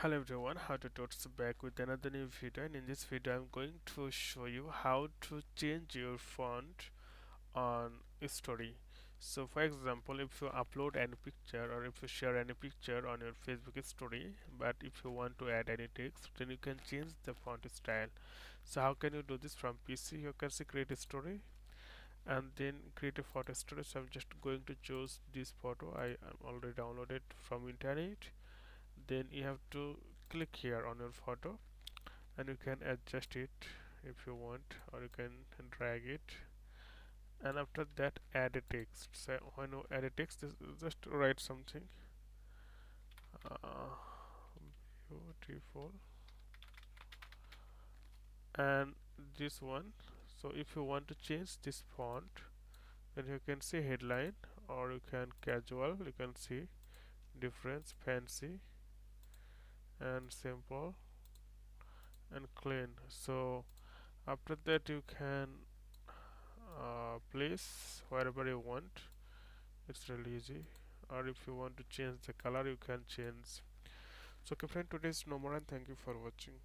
Hello everyone, how to Tots back with another new video, and in this video I'm going to show you how to change your font on a story. So for example, if you upload any picture or if you share any picture on your Facebook story, but if you want to add any text, then you can change the font style. So how can you do this? From PC you can say create a story and then create a photo story. So I'm just going to choose this photo I am already downloaded from internet. Then you have to click here on your photo and you can adjust it if you want, or you can drag it, and after that add a text. So when you add a text, just write something uh, beautiful, and this one. So if you want to change this font, then you can say headline, or you can casual, you can see difference, fancy and simple and clean. So after that you can place wherever you want. It's really easy. Or if you want to change the color, you can change. So okay friend, today is no more, and thank you for watching.